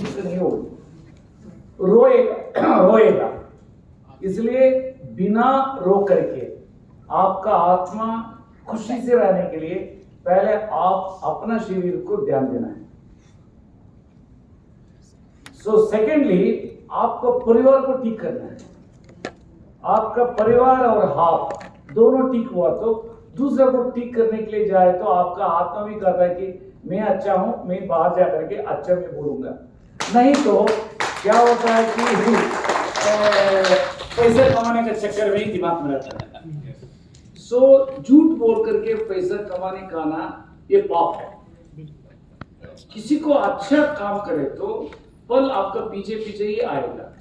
ठीक नहीं होगी, रोएगा। इसलिए बिना रो करके आपका आत्मा खुशी से रहने के लिए पहले आप अपना शरीर को ध्यान देना है। सो सेकेंडली आपको परिवार को ठीक करना है। आपका परिवार और आप दोनों ठीक हुआ तो दूसरे को ठीक करने के लिए जाए तो आपका आत्मा भी कहता है कि मैं अच्छा हूं, मैं बाहर जा करके अच्छा मैं बोलूंगा। नहीं तो क्या होता है कि पैसे कमाने के चक्कर में ही दिमाग में रहता है। सो झूठ बोल करके पैसा कमाने का ना ये पाप है। किसी को अच्छा काम करे तो फल आपका पीछे पीछे ही आएगा।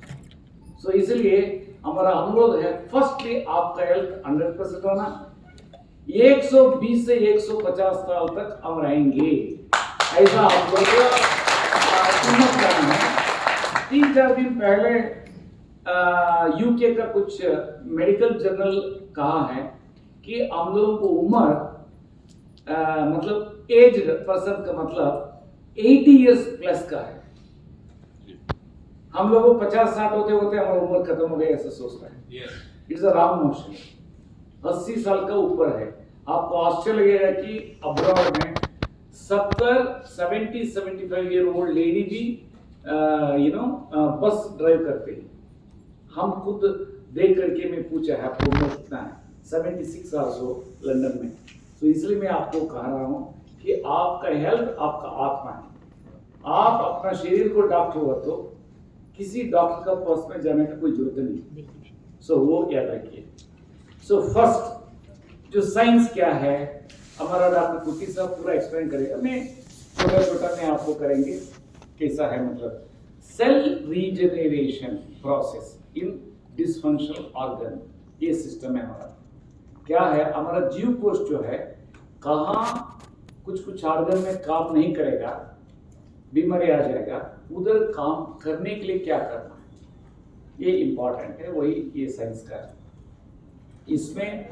सो इसलिए हमारा अनुरोध है, फर्स्टली आपका हेल्थ 100% होना। 120 से 150 साल तक हम रहेंगे, ऐसा आप लोग हिम्मत करना है। 3-4 दिन पहले यूके का कुछ मेडिकल जर्नल कहा है कि हम लोगों को उम्र मतलब एज पर्सन का मतलब 80 इयर्स प्लस का है। हम लोगों को 50-60 होते होते हमारी उम्र खत्म हो गई ऐसा सोचता है। It's a wrong notion. 80 साल का ऊपर है। आपको आश्चर्य लगेगा कि अब्रॉड में 70-75 ईयर ओल्ड लेडी भी बस ड्राइव करते हैं। हम खुद देख करके मैं पूछा है आपको उम्र कितना है, 76 साल हो लंदन में। तो इसलिए मैं आपको कह रहा हूं कि आपका हेल्थ आपका आत्मा है। आप अपना शरीर को डॉक्टर हुआ तो किसी डॉक्टर का पास में जाने की कोई जरूरत नहीं। सो वो याद रखिए। सो फर्स्ट जो साइंस क्या है हमारा डॉक्टर कुकी साहब पूरा एक्सप्लेन करेगा, मैं छोटा छोटा मैं आपको करेंगे कैसा है। मतलब cell regeneration process in dysfunctional organ, ये सिस्टम है हमारा। क्या है हमारा जीव कोश जो है, कहाँ कुछ ऑर्गन में काम नहीं करेगा, बीमारी आ जाएगा, उधर काम करने के लिए क्या करना है, ये इंपॉर्टेंट है। वही ये साइंस का है। इसमें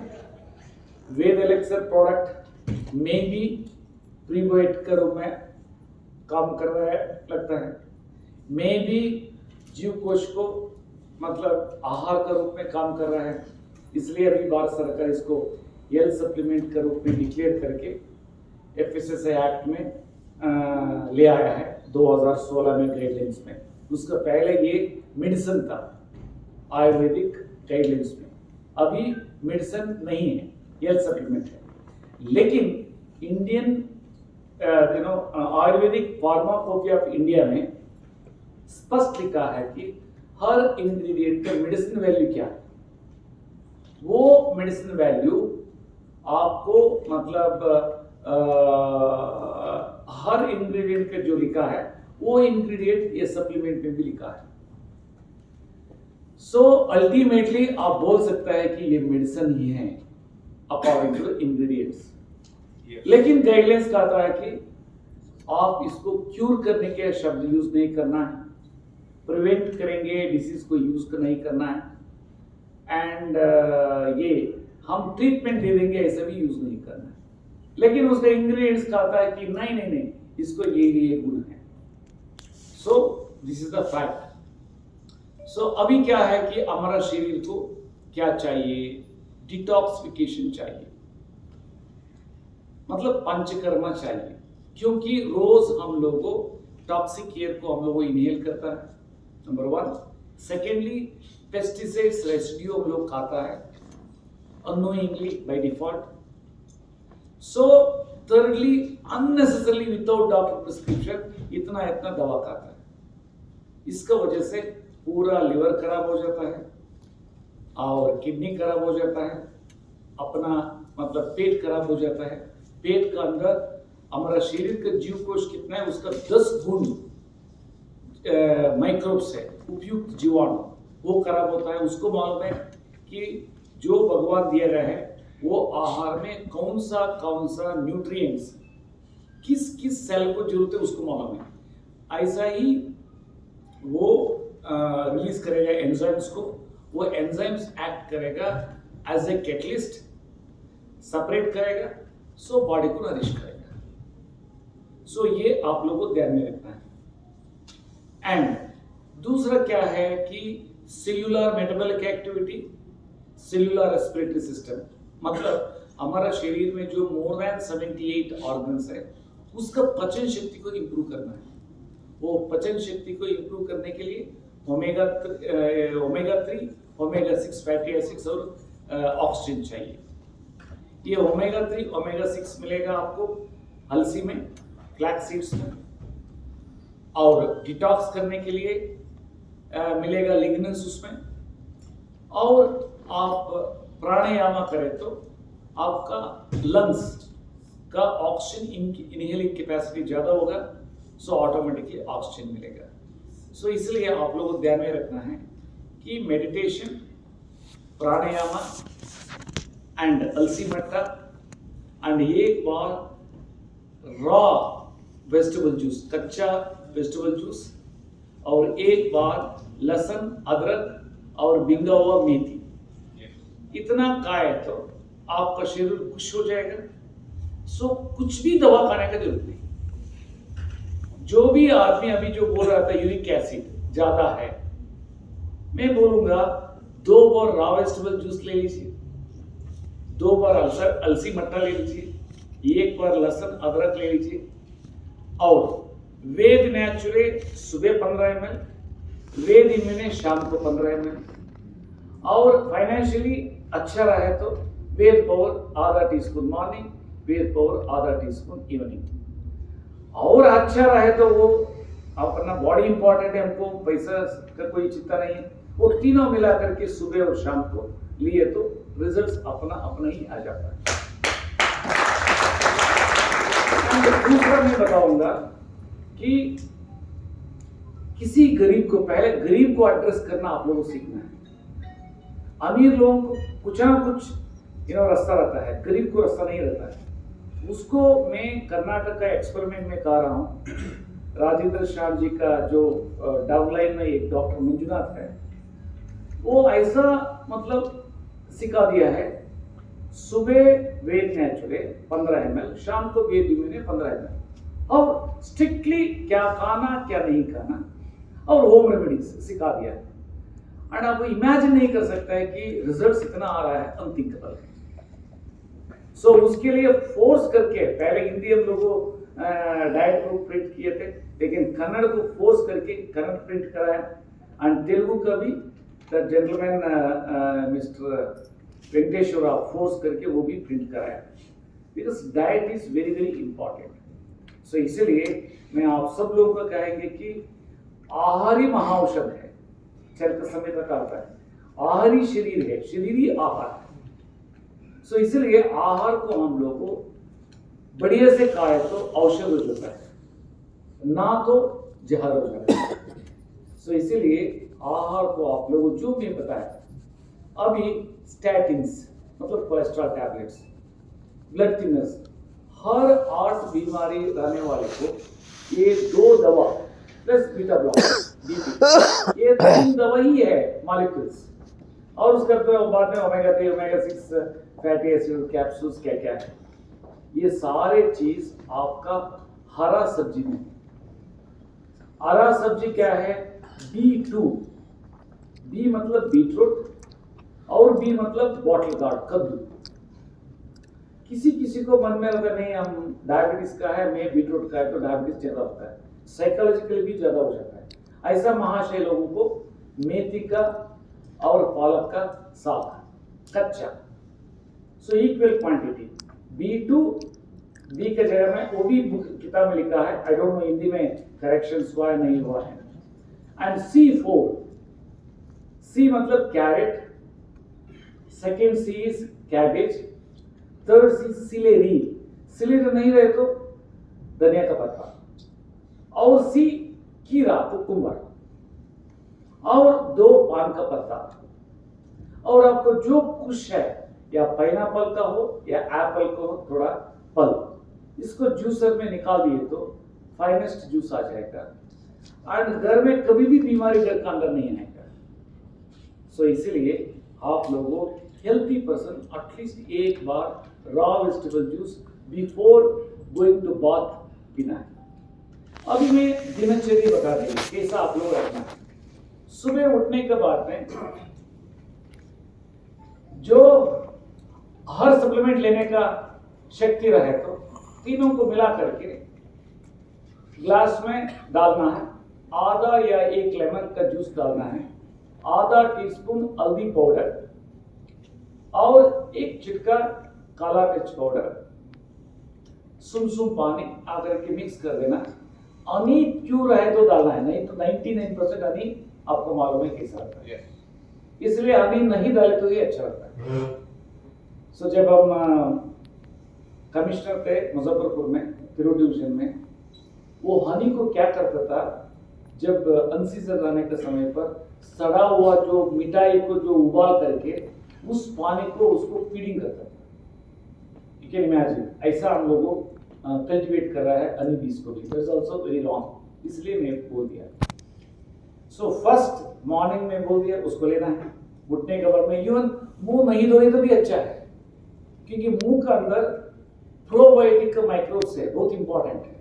वेद एलेक्सर प्रोडक्ट में भी प्रीबायोटिक के रूप में काम कर रहा है लगता है, में भी जीव कोश को मतलब आहार के रूप में काम कर रहा है। इसलिए अभी भारत सरकार इसको हेल्थ सप्लीमेंट के रूप में डिक्लेयर करके एफएसएसआई एक्ट में ले आया है 2016 में गाइडलाइंस में। उसका पहले ये मेडिसिन था आयुर्वेदिक गाइडलाइंस में, अभी मेडिसिन नहीं है, हेल्थ सप्लीमेंट है। लेकिन Indian Ayurvedic pharmacopoeia of India में स्पष्ट लिखा है कि हर इंग्रेडिएंट का मेडिसिन वैल्यू क्या है। वो मेडिसिन वैल्यू आपको मतलब हर इंग्रेडिएंट का जो लिखा है वो इंग्रेडिएंट ये सप्लीमेंट में भी लिखा है। सो अल्टीमेटली आप बोल सकता है कि ये मेडिसिन ही है अकॉर्डिंग टू इंग्रेडिएंट्स। लेकिन गाइडलाइंस कहता है कि आप इसको क्यूर करने के शब्द यूज नहीं करना है, प्रिवेंट करेंगे डिसीज को यूज नहीं करना है, एंड ये हम ट्रीटमेंट दे देंगे ऐसा भी यूज नहीं करना है। लेकिन उसका इंग्रेडिएंट्स कहता है कि नहीं इसको ये गुण है। So this is the fact. So अभी क्या है कि हमारा शरीर को क्या चाहिए, डिटॉक्सिफिकेशन चाहिए, मतलब पंचकर्मा चाहिए, क्योंकि रोज हम लोगों टॉक्सिक एयर को हम लोगों इनहेल करता है, नंबर 1। सेकेंडली पेस्टिसाइड्स रेसिड्यू हम लोग खाता है unknowingly by default. So thirdly unnecessarily without doctor prescription इतना दवा खाता है। इसका वजह से पूरा लिवर खराब हो जाता है और किडनी खराब हो जाता है, अपना मतलब पेट खराब हो जाता है। पेट का अंदर हमारा शरीर का जीव कोश कितना है, उसका 10 गुण माइक्रोब्स है, उपयुक्त जीवाणु, वो खराब होता है। उसको मालूम है कि जो भगवान दिया गया है वो आहार में कौन सा न्यूट्रिएंट्स किस सेल को जरूरत है उसको मालूम है। ऐसा ही वो रिलीज करेगा एंजाइम्स को, वो एंजाइम्स एक्ट करेगा एज ए कैटलिस्ट, सेपरेट करेगा, सो बॉडी को नरिश करेगा। सो ये आप लोगों को ध्यान में रखना है। एंड दूसरा क्या है कि cellular metabolic activity, cellular respiratory system, मतलब हमारा शरीर में जो मोर देन 78 ऑर्गन्स है उसका पचन शक्ति को इंप्रूव करना है। वो पचन शक्ति को इंप्रूव करने के लिए ओमेगा 3, ओमेगा 6 फैटी एसिड्स और ऑक्सीजन चाहिए। ये ओमेगा 3, ओमेगा 6 मिलेगा आपको अलसी में, फ्लैक्स सीड्स में, और डिटॉक्स करने के लिए मिलेगा लिग्नस उसमें। और आप प्राणायाम करें तो आपका लंग्स का ऑक्सीजन इनहेलिंग कैपेसिटी ज़्यादा होगा, सो ऑटोमेटिकली ऑक्सीजन मिलेगा। सो इसलिए आप लोगों को ध्यान में रखना है कि मेडिटेशन, प्राणायाम एंड अलसी मट्टा एंड एक बार रॉ वेजिटेबल जूस, कच्चा वेजिटेबल जूस, और एक बार लहसुन, अदरक और भिंगा हुआ मेथी, इतना खाए तो आपका शरीर खुश हो जाएगा। सो कुछ भी दवा खाने का जरूरत नहीं। जो भी आदमी अभी जो बोल रहा था यूरिक एसिड ज्यादा है, मैं बोलूंगा 2 बार रॉ वेजिटेबल जूस ले लीजिए, 2 बार अलसी मट्टा ले लीजिए, 1 बार लहसुन अदरक ले लीजिए, और वेद नेचुरे सुबह 15 ml, वेद इम्यूने शाम को 15 ml, और फाइनेंशियली अच्छा रहे तो वेद पावर आधा टीस्पून मॉर्निंग, वेद पावर आधा टीस्पून इवनिंग। और अच्छा रहे तो वो अपना बॉडी इंपॉर्टेंट है, हमको पैसा का कोई चिंता नहीं है, वो तीनों मिला करके सुबह और शाम को लिए तो रिजल्ट्स अपना अपना ही आ जाता है। दूसरा मैं बताऊंगा कि किसी गरीब को, पहले गरीब को एड्रेस करना आप लोगों को सीखना है। अमीर लोगों को कुछ ना कुछ रास्ता रहता है, गरीब को रास्ता नहीं रहता है। उसको मैं कर्नाटक का एक्सपेरिमेंट में कह रहा हूँ। राजेंद्र श्याम जी का जो डाउनलाइन में एक डॉक्टर मंजुनाथ है, वो ऐसा मतलब सिखा दिया है, सुबह वेद नेचुरे 15 ml, शाम को वेद इम्यूने 15 ml, और स्ट्रिक्टली क्या खाना क्या नहीं खाना, और होम रेमेडीज सिखा दिया है। एंड आप इमेजिन नहीं कर सकता है कि रिजल्ट इतना आ रहा है, अनथिंकेबल है। सो उसके लिए फोर्स करके, पहले हिंदी हम लोगों डाइट बुक प्रिंट किए थे, लेकिन कन्नड़ को फोर्स करके कन्नड़ प्रिंट कराया, एंड तेलुगु का भी the gentleman mister Venkateshwara force करके वो भी प्रिंट कराया, because diet is very very important. So इसीलिए मैं आप सब लोगों को कहेंगे कि आहार ही महाऔषध है, चरक समय तक आता है, आहार ही शरीर है, शरीर ही आहार है। सो इसलिए आहार को हम लोग को बढ़िया से खाए तो औषध हो जाता है, ना तो जहर हो जाता है। सो इसीलिए आहार को आप लोगों को जो भी बताया, अभी स्टैटिन्स मतलब कोलेस्ट्रॉल टैबलेट्स, ब्लड थिनर्स, हर 8 बीमारी रहने वाले को ये 2 दवा प्लस बीटा ब्लॉकर, ये 3 दवा ही है मॉलिक्यूल्स, और उसका तो बाद में omega 3, omega 6 fatty acid capsules क्या क्या है, ये सारे चीज आपका हरा सब्जी में। हरा सब्जी क्या है? B2, बी मतलब बीटरूट, और बी मतलब बॉटल गार्ड, कद्दू। किसी किसी को मन में अगर नहीं हम डायबिटीज का है, मैं बीटरूट का है, तो डायबिटीज ज्यादा होता है, साइकोलॉजिकली भी ज्यादा हो जाता है। ऐसा महाशय लोगों को मेथी का और पालक का साग कच्चा, so equal quantity B2, B के जगह में, वो भी किताब में लिखा है, आई डोंट नो हिंदी में करेक्शंस हुआ है नहीं हुआ है। एंड C4, C मतलब carrot, second C is cabbage, third C celery, celery नहीं रहे तो धनिया का पत्ता, और C कीरा कुकुम्बर, और 2 पान का पत्ता, और आपको जो कुछ है, या पाइनएप्पल का हो या एप्पल का हो, थोड़ा फल, इसको जूसर में निकाल दिए तो फाइनेस्ट जूस आ जाएगा। और घर में कभी भी बीमारी घर का अंदर नहीं आएगा। सो इसीलिए आप लोगों हेल्थी पर्सन एटलीस्ट एक बार raw vegetable juice before going to bath पीना है। अभी मैं दिनचर्या बता रही हूँ कैसा आप लोग रखना है। सुबह उठने के बाद में जो हर सप्लीमेंट लेने का शक्ति रहे तो तीनों को मिला करके ग्लास में डालना है। आधा या एक लेमन का जूस डालना है, आधा टीस्पून हल्दी पाउडर और एक चिटका काला मिर्च पाउडर, सुम पानी आकर के मिक्स कर देना। हनी प्योर है तो डालना है, नहीं तो 99% हनी आपको मालूम है कैसा आता है, इसलिए हनी नहीं डाले तो ये अच्छा लगता है। सो जब हम कमिश्नर थे मुजफ्फरपुर में, तिरु डिवीजन में, वो हनी को क्या करता था, जब अनसीजन रहने के समय पर सड़ा हुआ जो मिठाई को जो उबाल करके उस पानी को उसको फीडिंग करता था। यू कैन इमेजिन, ऐसा हम लोगों कल्टिवेट कर रहा है हनी बीज को भी। दैट्स आल्सो वेरी रॉन्ग, इसलिए मैं बोल दिया। सो फर्स्ट मॉर्निंग में बोल दिया उसको लेना है। उठने के बाद में इवन मुंह नहीं धोए तो भी अच्छा है, क्योंकि मुंह का अंदर प्रोबायोटिक माइक्रोब्स है, बहुत इंपॉर्टेंट है।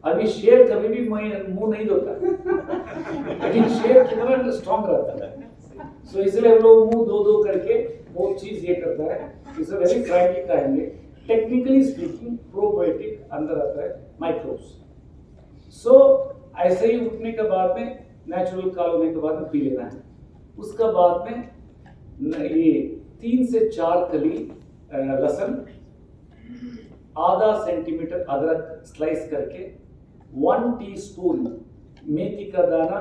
अभी शेर कभी भी मुंह नहीं धोता, लेकिन शेर कितना स्ट्रॉन्ग रहता है। सो इसलिए हम लोग मुंह धो करके बहुत चीज ये करता है। इसे वेरी फ्रैंकली कहेंगे, टेक्निकली स्पीकिंग प्रोबायोटिक अंदर आता है माइक्रोब्स। सो ऐसे ही उठने के बाद में नेचुरल कॉल होने के बाद में पी लेना है। उसका बाद में ये 3 से 4 कली लहसुन, आधा सेंटीमीटर अदरक स्लाइस करके, 1 टीस्पून मेथी का दाना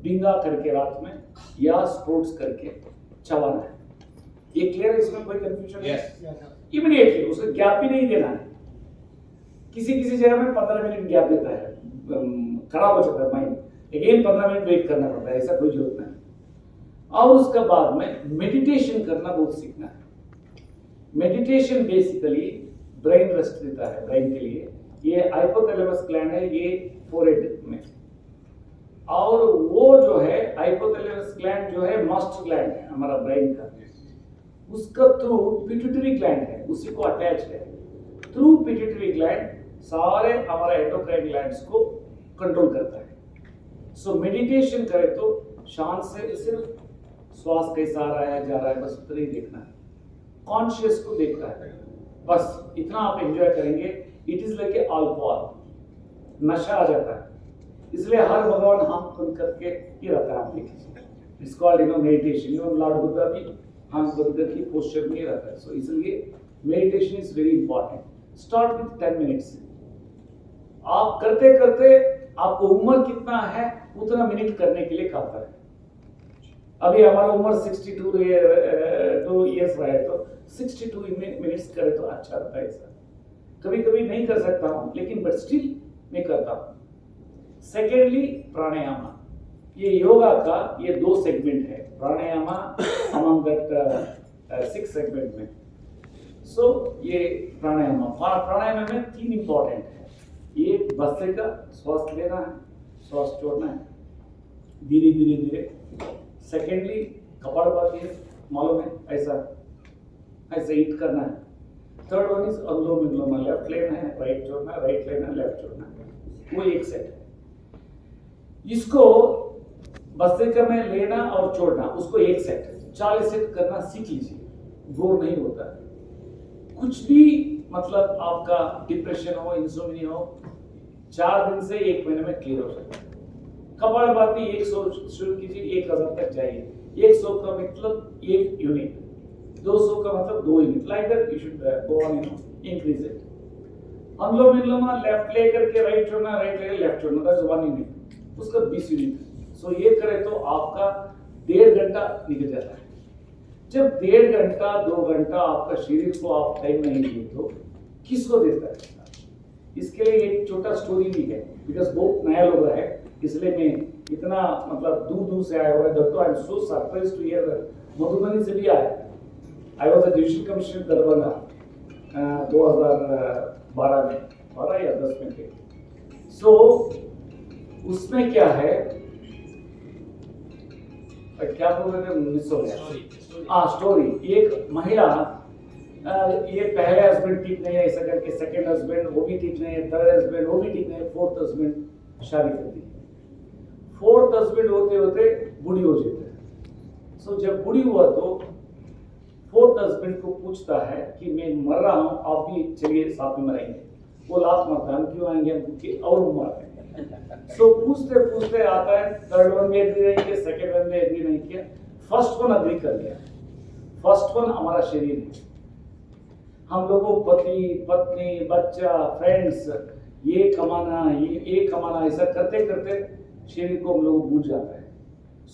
भिंगा करके रात में या स्प्रोट्स करके चबाना है। ये क्लियर है? इसमें कोई कंफ्यूजन है? इमीडिएटली उसको गैप भी नहीं देना है। किसी जगह में 15 मिनट गैप देता है, खराब हो जाता है माइंड, अगेन 15 मिनट वेट करना पड़ता है, ऐसा कोई जरूरत नहीं। और उसके बाद में मेडिटेशन करना बहुत सीखना है। मेडिटेशन बेसिकली ब्रेन रेस्ट देता है ब्रेन के लिए। ये हाइपोथैलेमस ग्लैंड है, ये फोरहेड में, और वो जो है हाइपोथैलेमस ग्लैंड जो है मास्टर ग्लैंड है हमारा ब्रेन का, उसका थ्रू पिट्यूटरी ग्लैंड है, उसी को अटैच है। थ्रू पिट्यूटरी ग्लैंड सारे हमारा एंडोक्राइन ग्लैंड्स को कंट्रोल करता है। सो मेडिटेशन करें तो शांत से सिर्फ श्वास कैसा आ रहा है जा रहा है बस उतना ही देखना है, कॉन्शियस को देखना है, बस इतना आप एंजॉय करेंगे। It is like a alcohol, नशा आ जाता है। इसलिए हर भगवान हम बंद करके ही रहता है। आप देखिए, it's called meditation. Even Lord Buddha भी हम बंद करके पोस्चर में रहता है। सो इसलिए meditation is very important. Start with 10 minutes. आप करते करते आपको उम्र कितना है उतना मिनट करने के लिए कहता है। अभी हमारा उम्र 62 ईयर्स है, तो 62 मिनट्स करे तो अच्छा रहता है। ऐसा कभी कभी नहीं कर सकता हूँ, लेकिन बट स्टिल मैं करता हूँ। सेकेंडली प्राणायाम, ये योगा का ये 2 सेगमेंट है, प्राणायाम अमंग दैट 6 सेगमेंट में। सो ये प्राणायाम में 3 इंपॉर्टेंट है। एक भस्त्रिका, श्वास लेना है, श्वास छोड़ना है धीरे धीरे धीरे। सेकेंडली कपालभाति है, मालूम है, ऐसा हिट करना है। Third one is anulom vilom, left लेना है, राइट छोड़ना है, राइट लेना है, लेफ्ट छोड़ना है। वो एक सेट है। इसको भस्त्रिका में लेना और छोड़ना, उसको एक सेट है। 40 सेट करना सीख लीजिए, बोर नहीं होता है। कुछ भी मतलब आपका डिप्रेशन हो, इंसोम्निया हो, 4 दिन से 1 महीने में क्लियर हो सकता है। कपालभाति 100 शुरू कीजिए, 1000 तक जाइए। 100 का मतलब 1 यूनिट, 200 का मतलब 2 unit, like that you should go on, increase it. Anulom vilom left लेकर के राइट छोड़ना, राइट लेकर लेफ्ट छोड़ना, दैट्स 1 यूनिट, उसका 20 यूनिट। सो ये करें तो आपका 1.5 घंटा निकल जाता है। जब 1.5 घंटा 2 घंटा आपका शरीर को आप टाइम नहीं दिए तो किसको देता है? इसके लिए एक छोटा स्टोरी भी है, बिकॉज बहुत नया लोग है, इसलिए मैं इतना मतलब दूर दूर से आया हुआ है। दोस्तों, I am so surprise to hear, Madhubani से भी आया। I was a division commissioner Darbhanga 2012 में, 12 या 10 में थे। सो उसमें क्या है, क्या बोल रहे थे, मिस हो गया। स्टोरी। एक महिला, ये पहले हस्बैंड ठीक नहीं है ऐसा करके, सेकंड हस्बैंड वो भी ठीक नहीं है, थर्ड हस्बैंड वो भी ठीक नहीं है, फोर्थ हस्बैंड शादी कर दी। फोर्थ हस्बैंड होते होते बूढ़ी हो जाते हैं। सो जब बूढ़ी हुआ तो फोर्थ हस्बैंड को पूछता है कि मैं मर रहा हूं, आप भी चलिए साथ में मरेंगे। वो लात मारता है, हम क्यों आएंगे, हम क्योंकि और उम्र है। सो पूछते पूछते आता है, थर्ड वन में एग्री नहीं किया, सेकेंड वन में एग्री नहीं किया, फर्स्ट वन अग्री कर लिया। फर्स्ट वन हमारा शरीर है। हम लोगों पति पत्नी बच्चा फ्रेंड्स ये कमाना ऐसा करते करते शरीर को हम लोग भूल जाता है।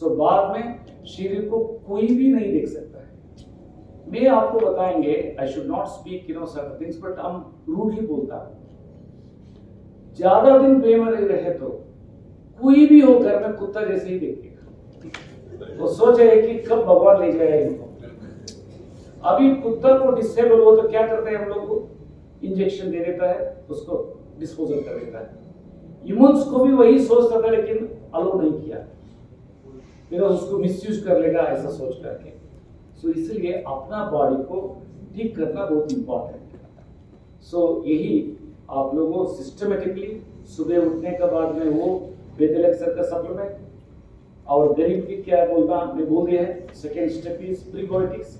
सो बाद में शरीर को कोई भी नहीं देख सकता है। मैं आपको बताएंगे, I should not speak certain things, but हम रूढ़ ही बोलता है। ज्यादा दिन बेमर रहे तो कोई भी हो घर में कुत्ता जैसे ही देखेगा, वो सोचे कि कब भगवान ले जाएगा इनको। अभी कुत्ता को डिसेबल हो तो क्या करते हैं हम लोग, को इंजेक्शन दे देता है, उसको डिस्पोजल कर देता है। ह्यूमंस को भी वही सोचता था, लेकिन अलो नहीं किया, फिर उसको मिसयूज कर लेगा ऐसा सोच करके। सो इसलिए अपना बॉडी को ठीक करना बहुत इंपॉर्टेंट है। सो यही आप लोगों सिस्टमेटिकली सुबह उठने के बाद में वो बेदलेक्सर का सप्लीमेंट, और गरीब की क्या बोलना मैं बोल दिया है। Second step is prebiotics.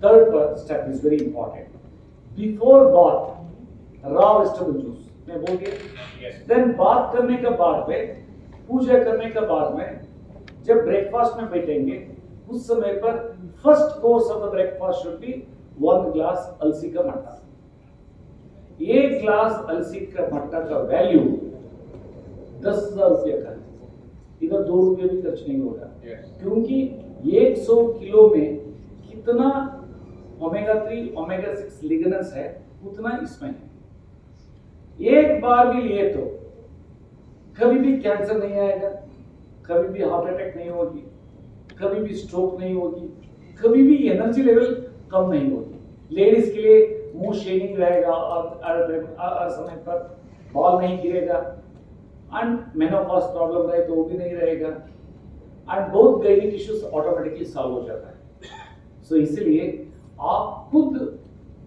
Third step is very important, before bath raw vegetable juice मैं बोल दिया। देन बात करने के बाद में, पूजा करने के बाद में, जब ब्रेकफास्ट में बैठेंगे उस समय पर first course of the breakfast should be 1 glass अलसी का मट्टा। 1 ग्लास अलसी का मट्टा का वैल्यू 10,000 रुपये का है। इधर 2 रुपये भी खर्च नहीं होगा, क्योंकि 100 किलो में कितना ओमेगा 3 ओमेगा 6 लिग्नेंट्स है उतना इसमें है। एक बार भी लिए तो कभी भी कैंसर नहीं आएगा, कभी भी हार्ट अटैक नहीं होगी, कभी भी स्ट्रोक नहीं होगी, कभी भी एनर्जी लेवल कम नहीं होगी। लेडीज के लिए मुंह शेनिंग रहेगा और हर समय पर बाल नहीं गिरेगा, एंड मेनोपॉज प्रॉब्लम रहे तो वो भी नहीं रहेगा, एंड बहुत गाइनिक इश्यूज ऑटोमेटिकली सॉल्व हो जाता है। सो इसलिए आप खुद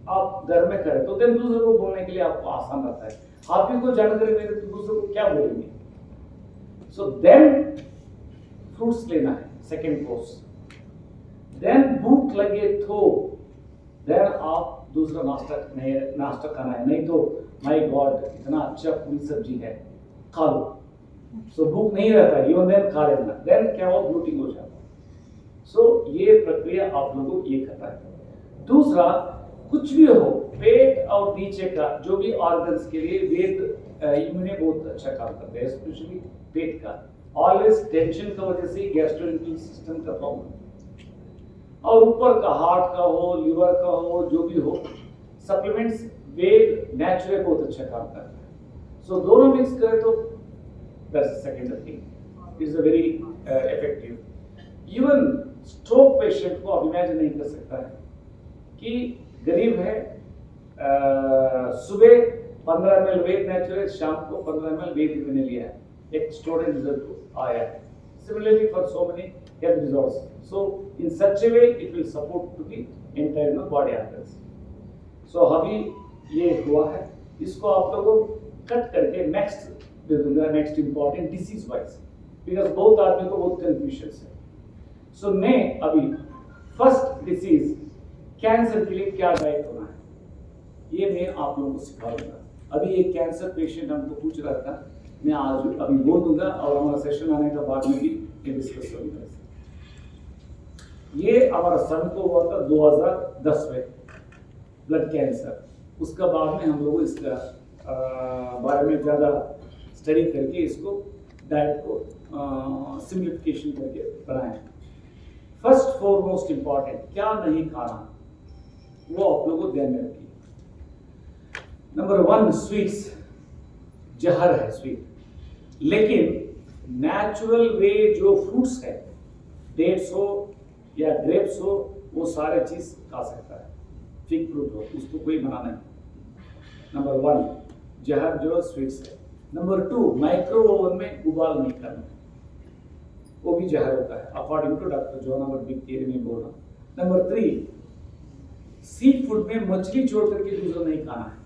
आप घर में करें तो देन दूसरे को बोलने के लिए आपको आसान रहता है। आप ही को जानकारी दे तो दूसरे को क्या बोलेंगे। सो देन फ्रूट्स लेना है, सेकेंड कोर्स। देन भूख लगे तो देन आप दूसरा नाश्ता खाना है, नहीं तो माय गॉड इतना अच्छा पूरी सब्जी है खा लो। सो भूख नहीं रहता है, इवन देन खा लेना, देन क्या हो ब्लोटिंग हो जाता है। सो ये प्रक्रिया आप लोगों को ये करना है। दूसरा, कुछ भी हो पेट और नीचे का जो भी ऑर्गन्स के लिए वेद इम्यूने बहुत अच्छा काम करते हैं, स्पेशली पेट का। ऑलवेज टेंशन की वजह से गैस्ट्रोइंटेस्टाइनल सिस्टम का प्रॉब्लम, और ऊपर का हार्ट का हो लिवर का हो जो भी हो, सप्लीमेंट्स वेद नेचुरल बहुत अच्छा काम करता है। सो दोनों मिक्स करें तो that's second thing is a very effective. Even stroke patient को आप इमेजिन नहीं कर सकता है कि गरीब है, सुबह 15 ml वेद नेचुरल, शाम को 15 ml वेद मैंने लिया है, एक स्टूडेंट रिजल्ट आया है। Similarly for so many health resorts, so in such a way it will support to the entire body organs. So अभी ये हुआ है, इसको आप लोगों कट करके नेक्स्ट दे दूंगा, next important disease wise, because बहुत आदमी को बहुत कंफ्यूजन है। सो मैं अभी फर्स्ट डिसीज कैंसर के लिए क्या डाइट होना है ये मैं आप लोगों को सिखाऊंगा। अभी एक कैंसर पेशेंट हमको पूछ रहा था, मैं आज अभी बोल दूंगा और हमारा सेशन आने के बाद में भी ये डिस्कस करूंगा। ये हमारा सन को हुआ था 2010 में ब्लड कैंसर। उसका बाद में हम लोग इसका बारे में ज़्यादा स्टडी करके इसको डाइट को सिंप्लीफिकेशन करके बनाए। फर्स्ट फॉरमोस्ट इंपॉर्टेंट क्या नहीं खाना वो आप लोगों को ध्यान में रखिए। नंबर 1 स्वीट्स, जहर है स्वीट, लेकिन नेचुरल वे जो फ्रूट्स है, डेट्स हो या ग्रेप्स हो, वो सारे चीज खा सकता है। फिग फ्रूट हो उसको कोई मना नहीं। नंबर 1 जहर जो स्वीट्स है। नंबर 2 माइक्रो ओवन में उबाल नहीं करना, वो भी जहर होता है according to doctor John number big theory में बोला। नंबर 3 सी फूड में मछली छोड़ करके दूसरा नहीं खाना है।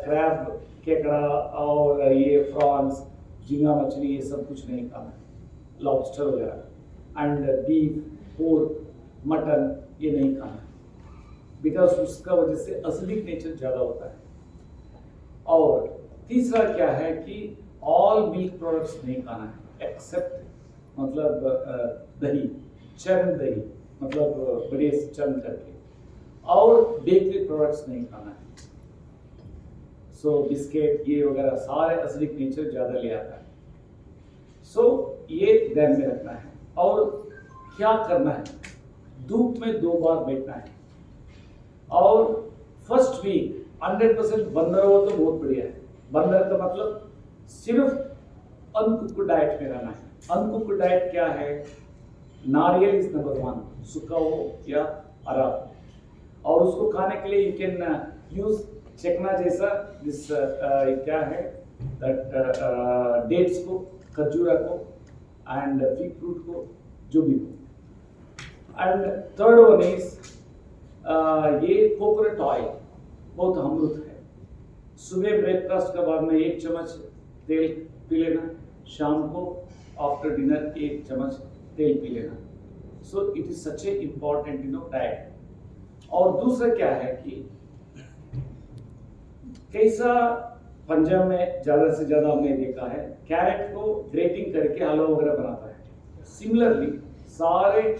क्रैब केकड़ा और ये प्रॉन्स, झींगा मछली, ये सब कुछ नहीं खाना है, लॉबस्टर वगैरह, एंड बीफ, पोर्क, मटन ये नहीं खाना है, बिकॉज उसका वजह से एसिडिक नेचर ज़्यादा होता है। और तीसरा क्या है कि ऑल मिल्क प्रोडक्ट्स नहीं खाना है एक्सेप्ट मतलब दही, चर्न दही, मतलब बड़े चर्न करके, और बेकरी प्रोडक्ट्स नहीं खाना है। सो बिस्किट ये वगैरह सारे एसिडिक नेचर ज़्यादा ले आता है। सो ये ध्यान में रखना है। और क्या करना है, धूप में 2 बार बैठना है, और फर्स्ट वीक 100% बंदर हो तो बहुत बढ़िया है। बंदर का मतलब सिर्फ अनकुक्ड डाइट में रहना है। अनकुक्ड डाइट क्या है, नारियल इज नंबर 1, सूखा हो या हरा हो, और उसको खाने के लिए यू कैन यूज चकना जैसा दिस क्या है दैट डेट्स को, खजूरा को एंड फिग फ्रूट को, जो भी हो। एंड थर्ड वन इज ये कोकोनट ऑयल बहुत अमृत है। सुबह ब्रेकफास्ट के बाद में 1 चम्मच तेल पी लेना, शाम को आफ्टर डिनर 1 चम्मच तेल पी लेना। So it is such A important diet. और दूसरा क्या है कि कैसा पंजाब में ज़्यादा से ज़्यादा हमने देखा है, कैरेट को ग्रेटिंग करके हलवा वगैरह बनाता है। सिमिलरली सारे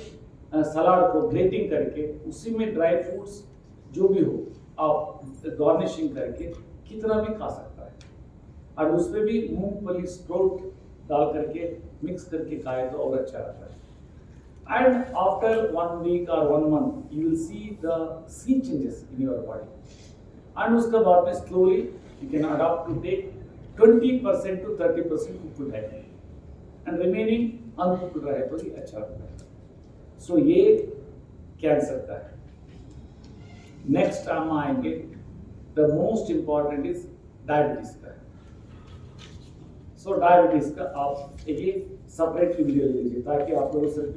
सलाद को ग्रेटिंग करके उसी में ड्राई फ्रूट्स जो भी हो आप गार्निशिंग करके कितना भी खा सकता है, और उसमें भी मूंगफली स्प्राउट डाल करके मिक्स करके खाए तो और अच्छा रहता है। And after 1 week or 1 month, you will see the sea changes in your body. And उसके बाद में slowly you can adopt to take 20% to 30% cooked diet, and remaining uncooked रहे तो ही अच्छा रहता है। So ये कैंसर का है। नेक्स्ट हम आएंगे, the most important is diabetes का। सो डायबिटीज का आप एक सेपरेट वीडियो ले लीजिए ताकि आप लोगों से